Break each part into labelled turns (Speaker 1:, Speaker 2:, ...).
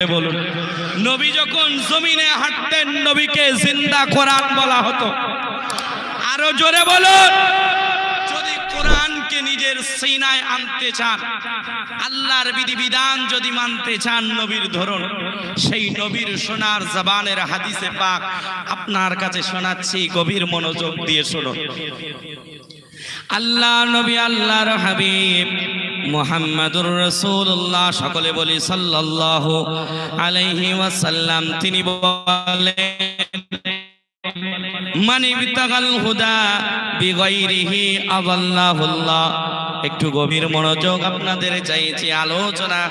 Speaker 1: বলুন, নবী যখন জমিনে হাঁটতেন নবীকে জিন্দা কোরআন বলা হতো। আরো জোরে বলুন, যদি কোরআনকে নিজের সিনায় আনতে চান, আল্লাহর বিধিবিধান যদি মানতে চান, নবীর ধরুন, সেই নবীর শোনার জবানের হাদিসে পাক আপনার কাছে শোনাচ্ছি, গভীর মনোযোগ দিয়ে শুনুন। আল্লাহ নবী, আল্লাহর হাবিব মুহাম্মাদুর রাসূলুল্লাহ, সকলে বলি সাল্লাল্লাহু আলাইহি ওয়াসাল্লাম, তিনি বলেন, মান ইবতাগাল হুদা বিগাইরিহি আযাল্লাহুল্লাহ। একটু গভীর মনোযোগ আপনাদের চাইছি, আলোচনা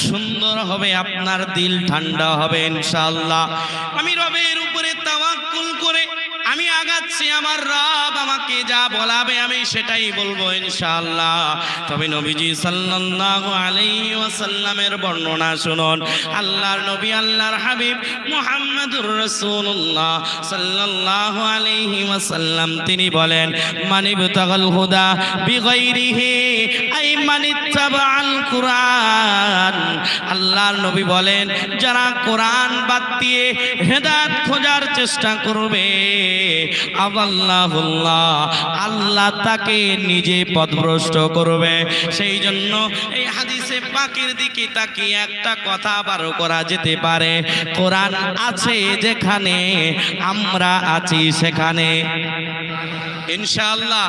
Speaker 1: সুন্দর হবে, আপনার দিল ঠান্ডা হবে ইনশাআল্লাহ। আমি রবের উপরে তাওয়াক্কুল করে আমি আগাচ্ছি, আমার রব আমাকে যা বলাবে আমি সেটাই বলবো ইনশাআল্লাহ। তবে নবীজি সাল্লাল্লাহু আলাইহি ওয়াসাল্লামের বর্ণনা শুনুন। আল্লাহর নবী, আল্লাহর হাবিব মুহাম্মাদুর রাসূলুল্লাহ সাল্লাল্লাহু আলাইহি ওয়াসাল্লাম, তিনি বলেন, মান ইবতাগাল হুদা বিগাইরিহি আই মান ইত্তাবাআল কুরআন। আল্লাহর নবী বলেন, যারা কোরআন বাদ দিয়ে হেদায়েত খোঁজার চেষ্টা করবে, আল্লাহুল্লাহ, আল্লাহ তাকে নিজে পথভ্রষ্ট করবে। সেই জন্য এই হাদিসে পাকের দিকে তাকিয়ে একটা কথা বারো করা যেতে পারে, কোরআন আছে যেখানে আমরা আছি সেখানে ইনশাআল্লাহ।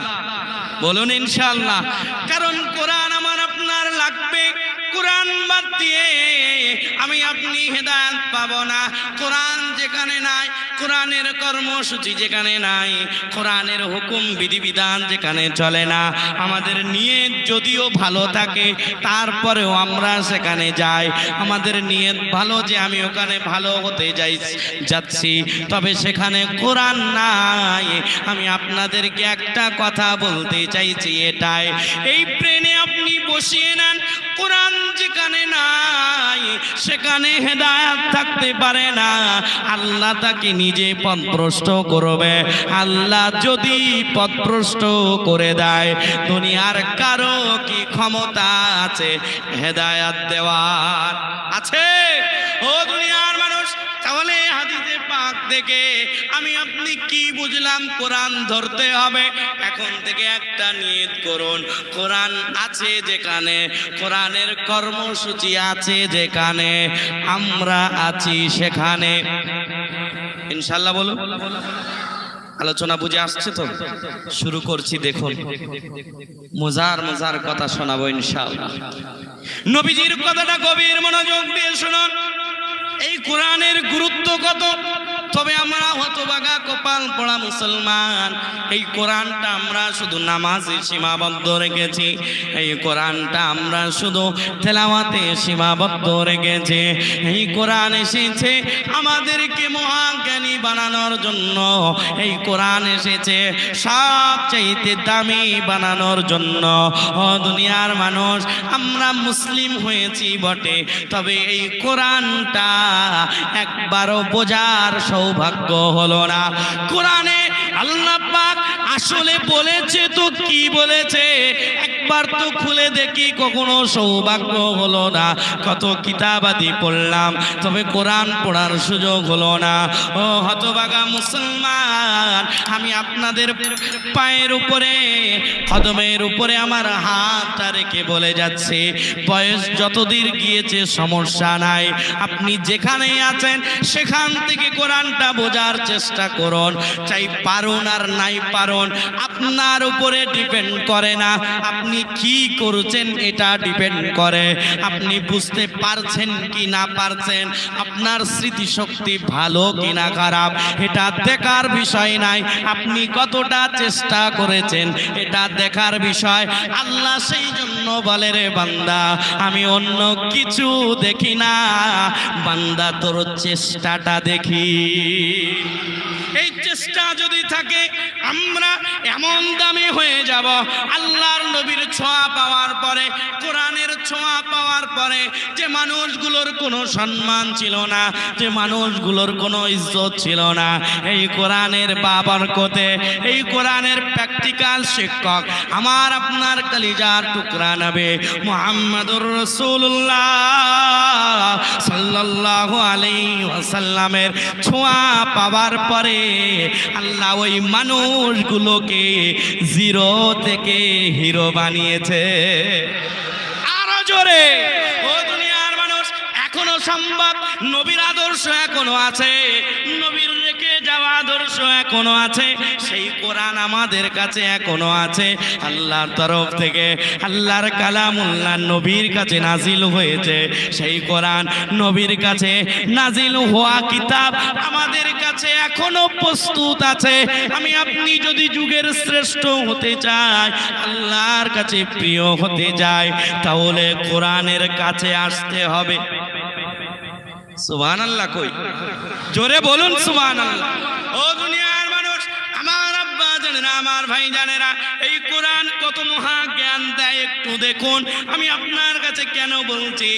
Speaker 1: বলুন ইনশাআল্লাহ। কারণ কোরআন আমার আপনার লাগবে, কোরআন বাদ দিয়ে আমি আপনি হেদায়েত পাবো না। কোরআন যেখানে নাই, কোরআনের কর্মসূচি যেখানে নাই, কোরআনের হুকুম বিধিবিধান যেখানে চলে না, আমাদের নিয়ত যদিও ভালো থাকে তারপরেও আমরা সেখানে যাই, আমাদের নিয়ত ভালো যে আমি ওখানে ভালো হতে যাচ্ছি, তবে সেখানে কোরআন নাই। আমি আপনাদেরকে একটা কথা বলতে চাইছি, এটাই, এই প্লেনে আপনি বসিয়ে নেন, কোরআন যেখানে নাই সেখানে হেদায়েত থাকতে পারে না। আল্লাহ তাকে নিজে পথভ্রষ্ট করবে। আল্লাহ যদি পথভ্রষ্ট করে দেয়, দুনিয়ার কারো কি ক্ষমতা আছে হেদায়েত দেওয়ার? আছে? ও দুনিয়ার মানুষ, তাহলে হাদিসে পাক দেখে আমি আপনি কি বুঝলাম? কোরআন ধরতে হবে। এখন থেকে একটা নিয়ত করুন, কোরআন আছে যেখানে, কোরআনের কর্মসূচি আছে যেখানে, আমরা আছি সেখানে ইনশাআল্লাহ। বলো, আলোচনা বুঝে আসছে তো? শুরু করছি, দেখুন, মজার মজার কথা শোনাবো ইনশাআল্লাহ। নবীজির কথাটা গভীর মনোযোগ দিয়ে শুনুন। এই কোরআনের গুরুত্ব কত! তবে আমরা হতভাগা কপাল পড়া মুসলমান, এই কোরআনটা আমরা শুধু নামাজে সীমাবদ্ধ রেখেছি, এই কোরআনটা আমরা শুধু তেলাওয়াতে সীমাবদ্ধ রেখেছি। এই কোরআন এসেছে আমাদেরকে মহাজ্ঞানী বানানোর জন্য, এই কোরআন এসেছে সবচাইতে দামি বানানোর জন্য। ও দুনিয়ার মানুষ, আমরা মুসলিম হয়েছি বটে, তবে এই কোরআনটা একবারও বোঝার সৌভাগ্য হলো না। কোরআনে আল্লাহ পাক আসলে বলেছে তো কি বলেছে একবার তো খুলে দেখি, কখনো সৌভাগ্য হলো না। কত কিতাবাদি পড়লাম, তবে কোরআন পড়ার সুযোগ হলো না। ও হতভাগা মুসলমান, আমি আপনাদের পায়ের উপরে, কদমের উপরে আমার হাতটা রেখে বলে যাচ্ছে, বয়স যতদিন গিয়েছে সমস্যা নাই, আপনি যেখানেই আছেন সেখান থেকে কোরআনটা বোঝার চেষ্টা করুন। চাই পারুন আর নাই পারুন, আপনার উপরে ডিপেন্ড করে না। আপনি কি করছেন এটা ডিপেন্ড করে, আপনি বুঝতে পারছেন কি না পারছেন, আপনার স্মৃতিশক্তি ভালো কি না খারাপ এটা দেখার বিষয় নাই, আপনি কতটা চেষ্টা করেছেন এটা দেখার বিষয়। আল্লাহ সেই জন্য বলে, রে বান্দা, আমি অন্য কিছু দেখি না, বান্দা তোর চেষ্টাটা দেখি। এই চেষ্টা যদি থাকে আমরা এমন দামি হয়ে যাব আল্লাহর নবীর ছোঁয়া পাওয়ার পরে, কোরআনের ছোঁয়া পাওয়ার পরে, যে মানুষগুলোর কোনো সম্মান ছিল না, যে মানুষগুলোর কোনো ইজ্জত ছিল না, এই কোরআনের বাবরকতে, এই কোরআনের প্র্যাকটিক্যাল শিক্ষক আমার আপনার কলিজার টুকরা নবী মুহাম্মদুর রাসূলুল্লাহ সাল্লাল্লাহু আলাইহি ওয়াসাল্লামের ছোঁয়া পাওয়ার পরে আল্লাহ ওই মানুষগুলোকে জিরো থেকে হিরো বানিয়েছে। আরো জোরে, ও দুনিয়ার মানুষ, এখনো সম্ভব, নবীর আদর্শ এখনো আছে, নবীর রেখে যাওয়া আদর্শ এখনো আছে, সেই কোরআন আমাদের কাছে এখনো আছে। আল্লাহর তরফ থেকে আল্লাহর কালামুল্লাহ নবীর কাছে নাজিল হয়েছে, সেই কোরআন নবীর কাছে নাজিল হওয়া কিতাব আমাদের কাছে এখনো প্রস্তুত আছে। আমি আপনি যদি যুগের শ্রেষ্ঠ হতে চাই, আল্লাহর কাছে প্রিয় হতে চাই, তাহলে কোরআনের কাছে আসতে হবে। সুবহানাল্লাহ, কই জোরে বলুন সুবহানাল্লাহ। ও দুনিয়ার মানুষ, আমার আব্বা জানেরা, আমার ভাই জানেরা, এই কোরআন কত মহা জ্ঞান দেয় একটু দেখুন। আমি আপনার কাছে কেন বলছি,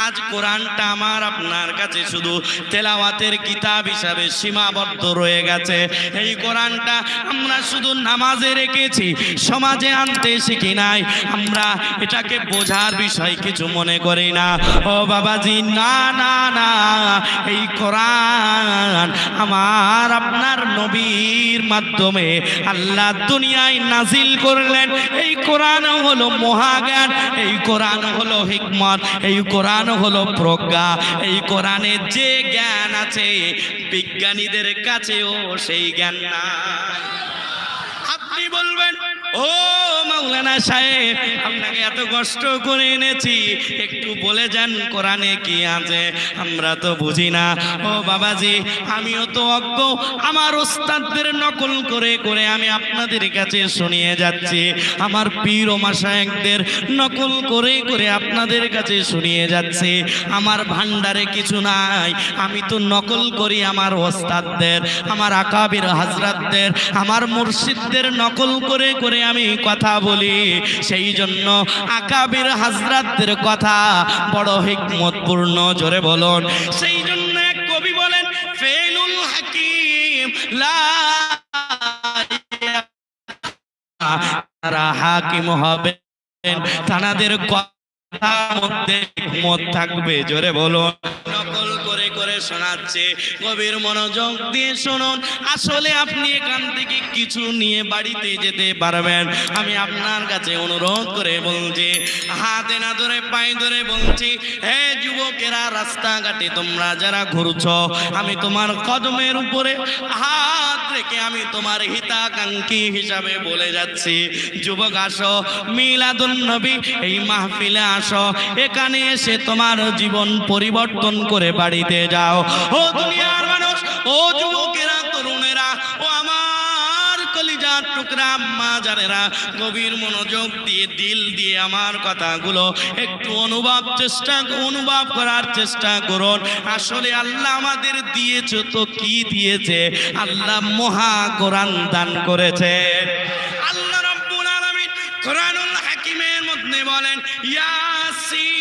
Speaker 1: আজ কোরআনটা আমার আপনার কাছে শুধু তেলাওয়াতের কিতাব হিসাবে সীমাবদ্ধ রয়ে গেছে। এই কোরআনটা আমরা শুধু নামাজে রেখেছি, সমাজে আনতে শিখি নাই, আমরা এটাকে বোঝার বিষয় কিছু মনে করি না। ও বাবাজি, না না না, এই কোরআন আমার আপনার নবীর মাধ্যমে আল্লাহ দুনিয়ায় নাজিল করলেন। এই কোরআন হলো মহাজ্ঞান, এই কোরআন হলো হিকমত, এই কোরআন হলো প্রজ্ঞা। এই কোরআনে যে জ্ঞান আছে বিজ্ঞানীদের কাছেও সেই জ্ঞান নাই। আপনি বলবেন, ও মাওলানা সাহেব, আপনাকে এত কষ্ট করে এনেছি, একটু বলে যান কোরআনে কি আছে, আমরা তো বুঝি না। ও বাবাজি, আমিও তো অজ্ঞ, আমার ওস্তাদদের নকল করে করে আমি আপনাদের কাছে শুনিয়ে যাচ্ছি, আমার পীর ও মাশায়েখদের নকল করে করে আপনাদের কাছে শুনিয়ে যাচ্ছি। আমার ভান্ডারে কিছু নাই, আমি তো নকল করি আমার ওস্তাদদের, আমার আকাবির হযরতদের, আমার মুর্শিদদের নকল করে করে আমি কথা বলি। সেই জন্য আকাবির হযরতদের কথা বড় হিকমতপূর্ণ, জোরে বলুন। সেই জন্য এক কবি বলেন, ফেলুল হাকিম লা হাকিম হবে, তানাদের কথার মধ্যে হিকমত থাকবে, জোরে বলুন। নকল করে করে শোনাচ্ছে, গভীর মনোযোগ দিয়ে শুনুন। আসলে আপনি এখান থেকে কিছু নিয়ে বাড়িতে যেতে পারবেন। আমি আপনার কাছে অনুরোধ করে বলছি, হাতে না ধরে পায়ে ধরে বলছি, হে যুবকেরা, রাস্তাঘাটে তোমরা যারা ঘুরছো, আমি তোমার কদমের উপরে হাত রেখে আমি তোমার হিতাকাঙ্ক্ষী হিসাবে বলে যাচ্ছি, যুবক আসো, মিলাদুন নবী এই মাহফিলে আসো, এখানে এসে তোমার জীবন পরিবর্তন করে বাড়িতে যাও। ও দুনিয়ার মানুষ, ও যুবকেরা, তরুণেরা, ও আমার কলিজার টুকরা আম্মা জানেরা, গভীর মনোযোগ দিয়ে দিল দিয়ে আমার কথাগুলো একটু অনুভব করার চেষ্টা করুন। আসলে আল্লাহ আমাদের দিয়েছে তো কি দিয়েছে, আল্লাহ মহা কোরআন দান করেছে। আল্লাহ রাব্বুল আলামিন কোরআনুল হাকিমের মধ্যে বলেন, ইয়াসিন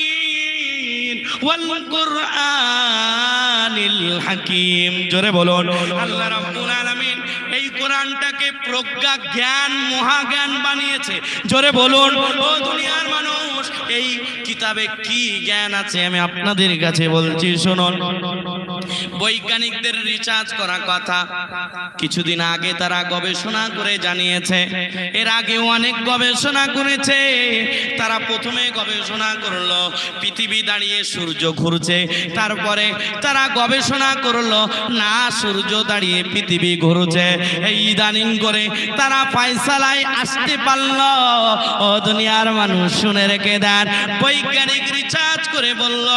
Speaker 1: ওয়াল কুরআনিল হাকিম, জোরে বলুন। আল্লাহ রাব্বুল আলামিন এই কোরআনটাকে প্রজ্ঞা, জ্ঞান, মহাজ্ঞান বানিয়েছে, জোরে বলুন। ও দুনিয়ার মানুষ, এই কিতাবে কি জ্ঞান আছে আমি আপনাদের কাছে বলছি, শুনুন। বৈজ্ঞানিকদের রিসার্চ করা কথা, কিছুদিন আগে তারা গবেষণা করে জানিয়েছে, এর আগেও অনেক গবেষণা করেছে। তারা প্রথমে গবেষণা করলো পৃথিবী দাঁড়িয়ে সূর্য ঘুরছে, তারপরে তারা গবেষণা করলো না, সূর্য দাঁড়িয়ে পৃথিবী ঘুরছে। এই ইদানিং করে তারা ফায়সালায় আসতে পারলো। ও দুনিয়ার মানুষ, শুনে রেখে দেন, বৈজ্ঞানিক রিসার্চ করে বলল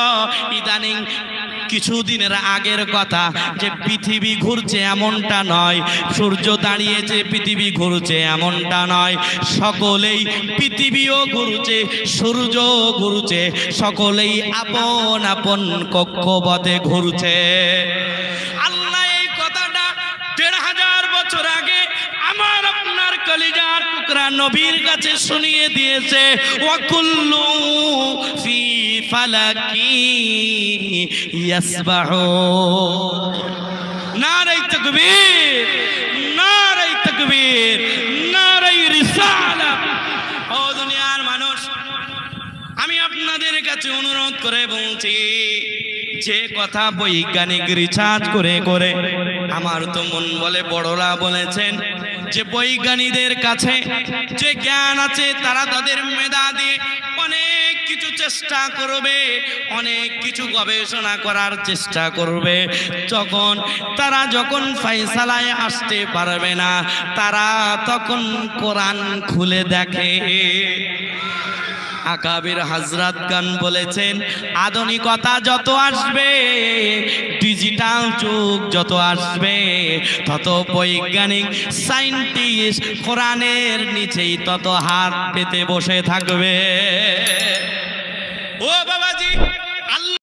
Speaker 1: ইদানিং কিছুদিনের আগের কথা, যে পৃথিবী ঘুরছে এমনটা নয়, সূর্য দাঁড়িয়েছে পৃথিবী ঘুরছে এমনটা নয়, সকলেই পৃথিবীও ঘুরছে, সূর্য ঘুরছে, সকলেই আপন আপন কক্ষপথে ঘুরছে। আল্লাহ এই কথাটা ১৫০০ বছর আগে আমার পাকরা নবীর কাছে শুনিয়ে দিয়েছে ওয়াকুল্লু ফি ফালাকি ইয়াসবাহুন। নারে তাকবীর, নারে তাকবীর, নারে রিসালাত। ও দুনিয়ার মানুষ, আমি আপনাদের কাছে অনুরোধ করে বলছি, যে কথা বৈজ্ঞানিক রিসার্চ করে করে আমার তো মন বলে বড়রা বলেছেন যে বৈজ্ঞানিকদের কাছে যে জ্ঞান আছে তারা তাদের মেধা দিয়ে অনেক কিছু চেষ্টা করবে, অনেক কিছু গবেষণা করার চেষ্টা করবে, তারা যখন ফয়সালায় আসতে পারবে না তারা তখন কোরআন খুলে দেখে। আকাবির হযরত গান বলেছেন, আধুনিকতা যত আসবে, ডিজিটাল যুগ যত আসবে, তত বৈজ্ঞানিক সায়েন্টিস্ট কোরআনের নিচেই তত হাত পেতে বসে থাকবে। ও বাবাজি,